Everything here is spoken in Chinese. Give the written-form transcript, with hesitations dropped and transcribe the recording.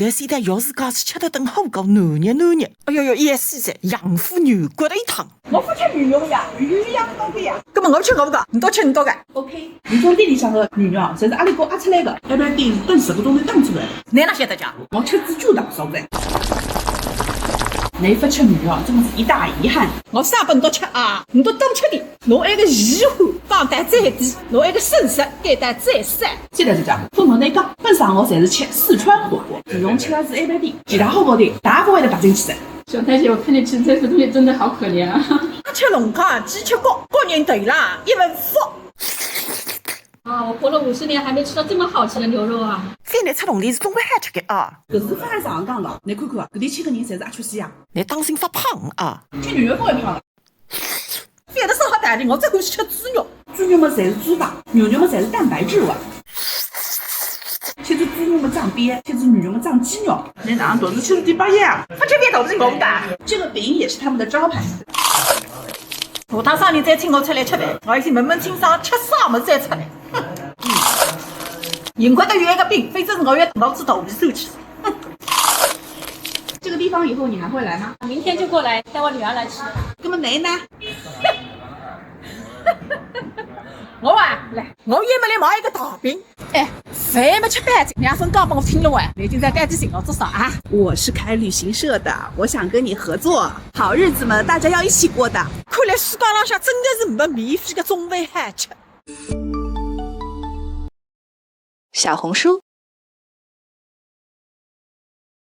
头现在要自家是吃得顿火锅，暖热，哎哟哟，一死噻，养父牛骨头一汤。我不吃牛肉呀，鱼养到的呀。那么我吃火锅，你多吃你多个。OK，鱼庄店里向的牛肉啊，侪是阿里哥压出来的，一般店是炖10个钟头打出来的。你哪晓得讲？我吃自助的，嫂子。你不吃牛肉，真的是一大遗憾。我啥本都吃啊，你都多吃点。侬那个鱼货放蛋再低，侬那个生食给蛋再少。现在就讲，分问你讲，本上我侪是吃四川火锅，自从吃的是一般店，其他火锅店大部分都打进去的。小太姐，我看你吃这些东西真的好可怜啊！吃龙虾，鸡吃锅，个人对啦，一份福。啊，我活了50年还没吃到这么好吃的牛肉啊！饭店出笼里是总归还吃的啊。搿是饭上讲的，你看看啊，搿里7个人侪是阿缺西啊，你当心发胖啊！吃牛肉不会胖的。饭的生好大的，我最欢喜吃猪肉。猪肉嘛侪是猪吧，牛肉嘛侪是蛋白质哇。吃只猪肉嘛长边，吃只牛肉嘛长肌肉。你哪能都是吃的第8页啊？不吃饭都是我的。这个饼也是他们的招牌。下趟啥人再请我出来吃饭，我先问问清爽吃啥么子再出来。幸亏得有一个饼，非正是我要脑子头皮受去。这个地方以后你还会来吗？明天就过来带我女儿来吃。那么你呢？我啊，来，我也没来买一个大饼。哎，饭没吃半斤，2分刚帮我听了完，你今在赶紧寻我做啥啊？我是开旅行社的，我想跟你合作，好日子嘛，大家要一起过的。看来世界浪向真的是没免费的中饭好吃。小红书